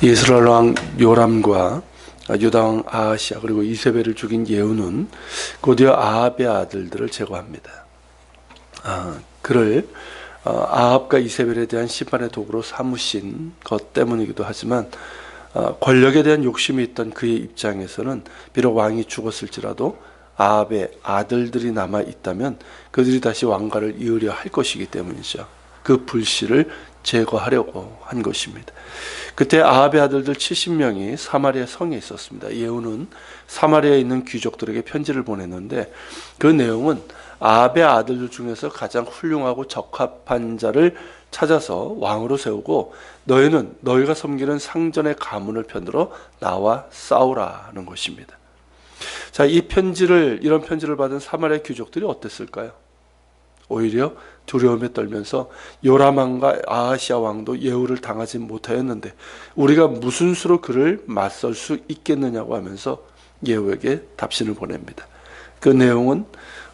이스라엘 왕 요람과 유다 왕 아하시아 그리고 이세벨을 죽인 예후는 곧이어 아합의 아들들을 제거합니다. 그를 아합과 이세벨에 대한 심판의 도구로 삼으신 것 때문이기도 하지만 권력에 대한 욕심이 있던 그의 입장에서는 비록 왕이 죽었을지라도 아합의 아들들이 남아 있다면 그들이 다시 왕가를 이으려 할 것이기 때문이죠. 그 불씨를 제거하려고 한 것입니다. 그때 아합의 아들들 70명이 사마리아 성에 있었습니다. 예후는 사마리아에 있는 귀족들에게 편지를 보냈는데 그 내용은 아합의 아들들 중에서 가장 훌륭하고 적합한 자를 찾아서 왕으로 세우고 너희는 너희가 섬기는 상전의 가문을 편들어 나와 싸우라는 것입니다. 자, 이런 편지를 받은 사마리아 귀족들이 어땠을까요? 오히려 두려움에 떨면서 요람 왕과 아하시아 왕도 예후를 당하지 못하였는데 우리가 무슨 수로 그를 맞설 수 있겠느냐고 하면서 예후에게 답신을 보냅니다. 그 내용은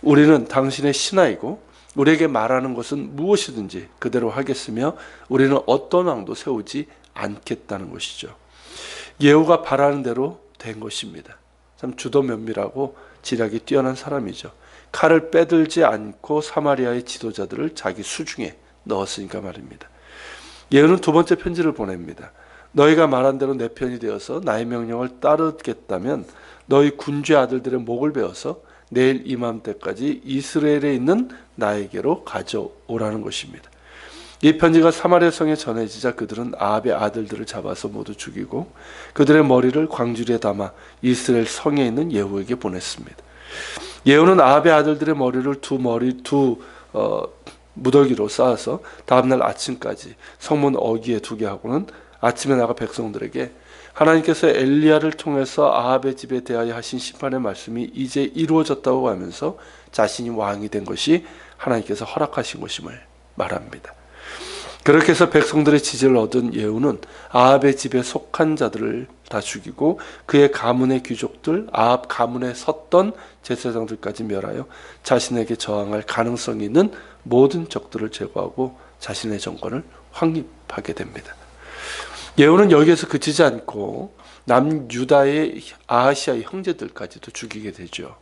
우리는 당신의 신하이고 우리에게 말하는 것은 무엇이든지 그대로 하겠으며 우리는 어떤 왕도 세우지 않겠다는 것이죠. 예후가 바라는 대로 된 것입니다. 참 주도 면밀하고 지략이 뛰어난 사람이죠. 칼을 빼들지 않고 사마리아의 지도자들을 자기 수중에 넣었으니까 말입니다. 예후는 두 번째 편지를 보냅니다. 너희가 말한 대로 내 편이 되어서 나의 명령을 따르겠다면 너희 군주의 아들들의 목을 베어서 내일 이맘때까지 이스라엘에 있는 나에게로 가져오라는 것입니다. 이 편지가 사마리아 성에 전해지자 그들은 아합의 아들들을 잡아서 모두 죽이고 그들의 머리를 광주리에 담아 이스라엘 성에 있는 예후에게 보냈습니다. 예후는 아합의 아들들의 머리를 두 무더기로 쌓아서 다음날 아침까지 성문 어귀에 두게 하고는 아침에 나가 백성들에게 하나님께서 엘리야를 통해서 아합의 집에 대하여 하신 심판의 말씀이 이제 이루어졌다고 하면서 자신이 왕이 된 것이 하나님께서 허락하신 것임을 말합니다. 그렇게 해서 백성들의 지지를 얻은 예후는 아합의 집에 속한 자들을 다 죽이고 그의 가문의 귀족들, 아합 가문에 섰던 제사장들까지 멸하여 자신에게 저항할 가능성이 있는 모든 적들을 제거하고 자신의 정권을 확립하게 됩니다. 예후는 여기에서 그치지 않고 남유다의 아하시아의 형제들까지도 죽이게 되죠.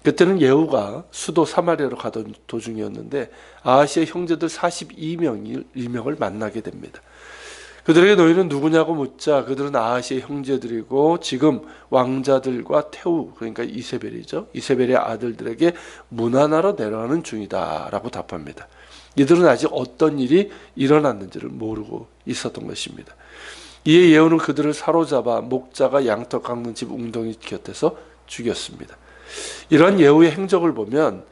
그때는 예후가 수도 사마리아로 가던 도중이었는데 아하시아 형제들 42명을 만나게 됩니다. 그들에게 너희는 누구냐고 묻자 그들은 아하시아 형제들이고 지금 왕자들과 태우 그러니까 이세벨이죠. 이세벨의 아들들에게 문안하러 내려가는 중이다 라고 답합니다. 이들은 아직 어떤 일이 일어났는지를 모르고 있었던 것입니다. 이에 예후는 그들을 사로잡아 목자가 양털 깎는 집 웅덩이 곁에서 죽였습니다. 이런 예후의 행적을 보면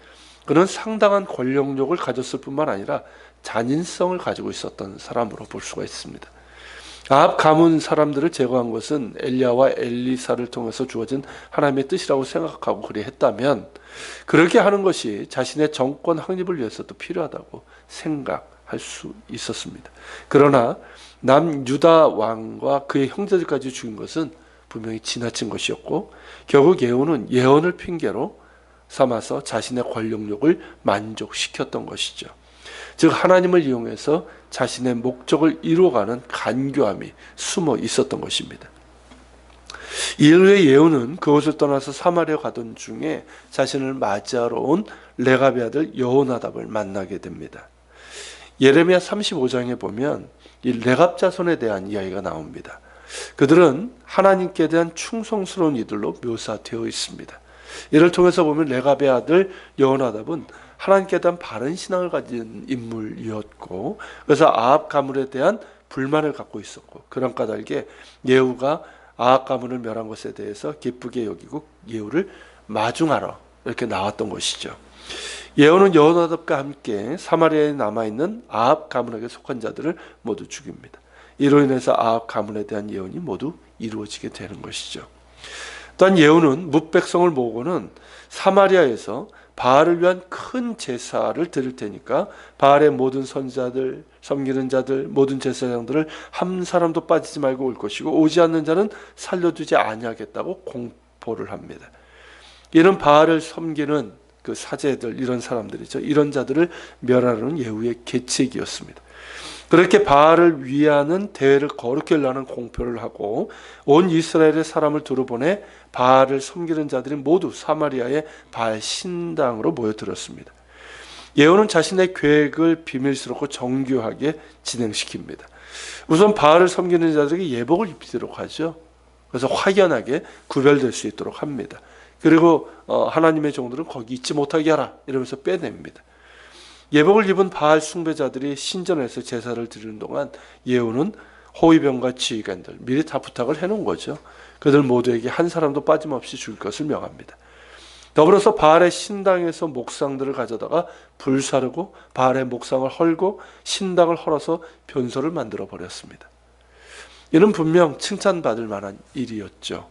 그는 상당한 권력욕을 가졌을 뿐만 아니라 잔인성을 가지고 있었던 사람으로 볼 수가 있습니다. 아합 가문 사람들을 제거한 것은 엘리야와 엘리사를 통해서 주어진 하나님의 뜻이라고 생각하고 그리했다면 그렇게 하는 것이 자신의 정권 확립을 위해서도 필요하다고 생각할 수 있었습니다. 그러나 남유다 왕과 그의 형제들까지 죽인 것은 분명히 지나친 것이었고 결국 예후는 예언을 핑계로 삼아서 자신의 권력욕을 만족시켰던 것이죠. 즉 하나님을 이용해서 자신의 목적을 이루어가는 간교함이 숨어 있었던 것입니다. 이일 후에 예후는 그곳을 떠나서 사마리아 가던 중에 자신을 맞이하러 온 레갑의 아들 여호나답을 만나게 됩니다. 예레미야 35장에 보면 이 레갑 자손에 대한 이야기가 나옵니다. 그들은 하나님께 대한 충성스러운 이들로 묘사되어 있습니다. 이를 통해서 보면 레갑의 아들 여호나답은 하나님께 대한 바른 신앙을 가진 인물이었고 그래서 아합 가문에 대한 불만을 갖고 있었고 그런 까닭에 예후가 아합 가문을 멸한 것에 대해서 기쁘게 여기고 예후를 마중하러 이렇게 나왔던 것이죠. 예후는 여호나답과 함께 사마리아에 남아있는 아합 가문에게 속한 자들을 모두 죽입니다. 이로 인해서 아합 가문에 대한 예언이 모두 이루어지게 되는 것이죠. 또한 예후는 뭇백성을 모으고는 사마리아에서 바알을 위한 큰 제사를 드릴 테니까 바알의 모든 선지자들, 섬기는 자들, 모든 제사장들을 한 사람도 빠지지 말고 올 것이고 오지 않는 자는 살려두지 아니하겠다고 공포를 합니다. 이는 바알을 섬기는 그 사제들 이런 사람들이죠. 이런 자들을 멸하려는 예후의 계책이었습니다. 그렇게 바알을 위하는 대회를 거룩히 하려는 공표를 하고 온 이스라엘의 사람을 두루보내 바알을 섬기는 자들이 모두 사마리아의 바알 신당으로 모여들었습니다. 예후는 자신의 계획을 비밀스럽고 정교하게 진행시킵니다. 우선 바알을 섬기는 자들에게 예복을 입히도록 하죠. 그래서 확연하게 구별될 수 있도록 합니다. 그리고 하나님의 종들은 거기 있지 못하게 하라 이러면서 빼냅니다. 예복을 입은 바알 숭배자들이 신전에서 제사를 드리는 동안 예후는 호위병과 지휘관들 미리 다 부탁을 해놓은 거죠. 그들 모두에게 한 사람도 빠짐없이 줄 것을 명합니다. 더불어서 바알의 신당에서 목상들을 가져다가 불사르고 바알의 목상을 헐고 신당을 헐어서 변소를 만들어 버렸습니다. 이는 분명 칭찬받을 만한 일이었죠.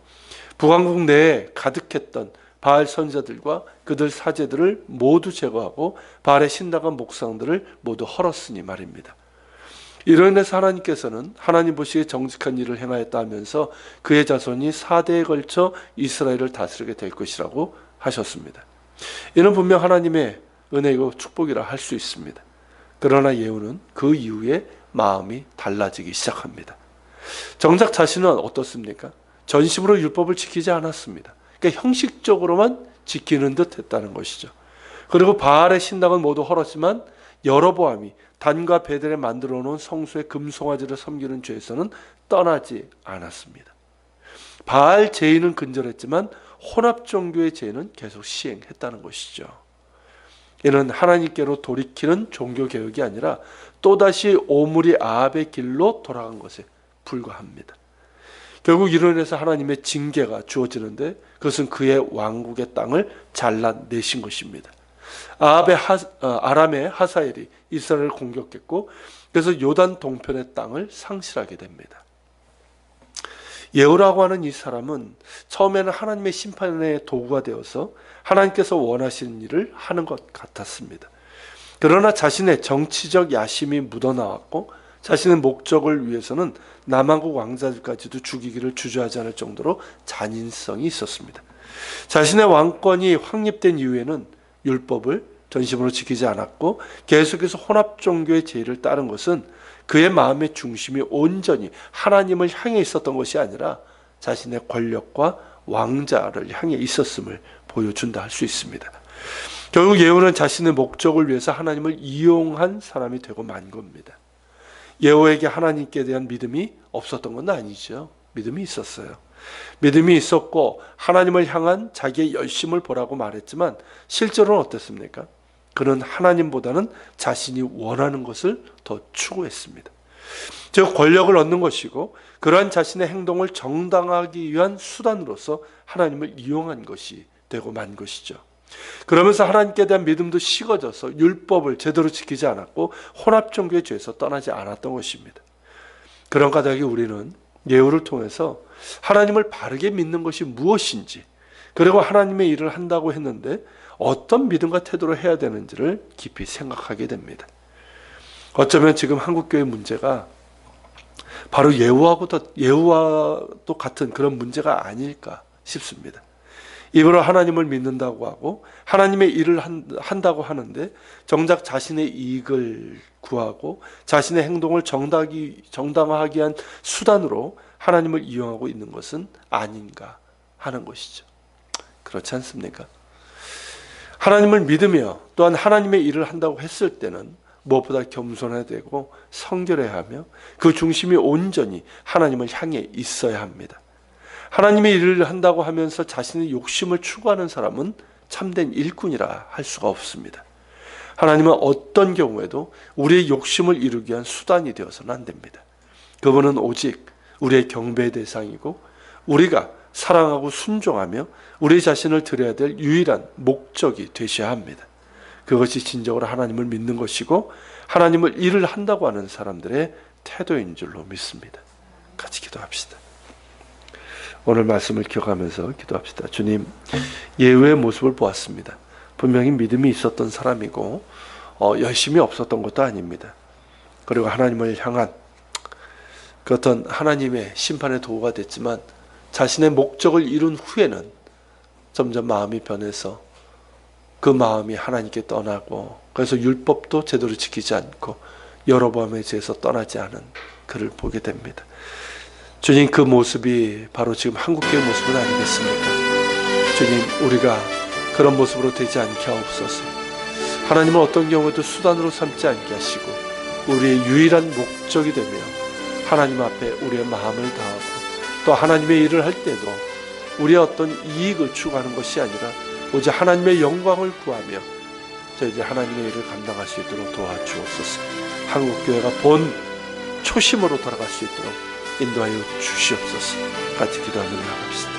북왕국 내에 가득했던 바알 선지자들과 그들 사제들을 모두 제거하고 바알의 신당과 목상들을 모두 헐었으니 말입니다. 이로 인해서 하나님께서는 하나님 보시기에 정직한 일을 행하였다 하면서 그의 자손이 4대에 걸쳐 이스라엘을 다스리게 될 것이라고 하셨습니다. 이는 분명 하나님의 은혜이고 축복이라 할 수 있습니다. 그러나 예후는 그 이후에 마음이 달라지기 시작합니다. 정작 자신은 어떻습니까? 전심으로 율법을 지키지 않았습니다. 그러니까 형식적으로만 지키는 듯 했다는 것이죠. 그리고 바알의 신당은 모두 헐었지만 여로보암이 단과 베델에 만들어 놓은 성소의 금송아지를 섬기는 죄에서는 떠나지 않았습니다. 바알 제의는 근절했지만 혼합 종교의 제의는 계속 시행했다는 것이죠. 이는 하나님께로 돌이키는 종교 개혁이 아니라 또다시 오므리 아합의 길로 돌아간 것에 불과합니다. 결국 이로 인해서 하나님의 징계가 주어지는데 그것은 그의 왕국의 땅을 잘라내신 것입니다. 아람의 하사엘이 이스라엘을 공격했고 그래서 요단 동편의 땅을 상실하게 됩니다. 예후라고 하는 이 사람은 처음에는 하나님의 심판의 도구가 되어서 하나님께서 원하시는 일을 하는 것 같았습니다. 그러나 자신의 정치적 야심이 묻어나왔고 자신의 목적을 위해서는 남한국 왕자들까지도 죽이기를 주저하지 않을 정도로 잔인성이 있었습니다. 자신의 왕권이 확립된 이후에는 율법을 전심으로 지키지 않았고 계속해서 혼합종교의 제의를 따른 것은 그의 마음의 중심이 온전히 하나님을 향해 있었던 것이 아니라 자신의 권력과 왕자를 향해 있었음을 보여준다 할 수 있습니다. 결국 예후는 자신의 목적을 위해서 하나님을 이용한 사람이 되고 만 겁니다. 예후에게 하나님께 대한 믿음이 없었던 건 아니죠. 믿음이 있었어요. 믿음이 있었고 하나님을 향한 자기의 열심을 보라고 말했지만 실제로는 어땠습니까? 그는 하나님보다는 자신이 원하는 것을 더 추구했습니다. 즉 권력을 얻는 것이고 그러한 자신의 행동을 정당화하기 위한 수단으로서 하나님을 이용한 것이 되고 만 것이죠. 그러면서 하나님께 대한 믿음도 식어져서 율법을 제대로 지키지 않았고 혼합종교의 죄에서 떠나지 않았던 것입니다. 그런 까닭에 우리는 예후를 통해서 하나님을 바르게 믿는 것이 무엇인지 그리고 하나님의 일을 한다고 했는데 어떤 믿음과 태도로 해야 되는지를 깊이 생각하게 됩니다. 어쩌면 지금 한국교회 문제가 바로 예후와도 같은 그런 문제가 아닐까 싶습니다. 입으로 하나님을 믿는다고 하고 하나님의 일을 한다고 하는데 정작 자신의 이익을 구하고 자신의 행동을 정당화하기 위한 수단으로 하나님을 이용하고 있는 것은 아닌가 하는 것이죠. 그렇지 않습니까? 하나님을 믿으며 또한 하나님의 일을 한다고 했을 때는 무엇보다 겸손해야 되고 성결해야 하며 그 중심이 온전히 하나님을 향해 있어야 합니다. 하나님의 일을 한다고 하면서 자신의 욕심을 추구하는 사람은 참된 일꾼이라 할 수가 없습니다. 하나님은 어떤 경우에도 우리의 욕심을 이루기 위한 수단이 되어서는 안 됩니다. 그분은 오직 우리의 경배의 대상이고 우리가 사랑하고 순종하며 우리 자신을 드려야 될 유일한 목적이 되셔야 합니다. 그것이 진정으로 하나님을 믿는 것이고 하나님을 일을 한다고 하는 사람들의 태도인 줄로 믿습니다. 같이 기도합시다. 오늘 말씀을 기억하면서 기도합시다. 주님, 예후의 모습을 보았습니다. 분명히 믿음이 있었던 사람이고 열심이 없었던 것도 아닙니다. 그리고 하나님을 향한 그 어떤 하나님의 심판의 도구가 됐지만 자신의 목적을 이룬 후에는 점점 마음이 변해서 그 마음이 하나님께 떠나고 그래서 율법도 제대로 지키지 않고 여로보암에 제에서 떠나지 않은 그를 보게 됩니다. 주님, 그 모습이 바로 지금 한국교회 모습은 아니겠습니까? 주님, 우리가 그런 모습으로 되지 않게 하옵소서. 하나님은 어떤 경우에도 수단으로 삼지 않게 하시고 우리의 유일한 목적이 되며 하나님 앞에 우리의 마음을 다하고 또 하나님의 일을 할 때도 우리의 어떤 이익을 추구하는 것이 아니라 오직 하나님의 영광을 구하며 저희들 하나님의 일을 감당할 수 있도록 도와주옵소서. 한국교회가 본 초심으로 돌아갈 수 있도록 인도하여 주시옵소서. 같이 기도하며 나갑시다.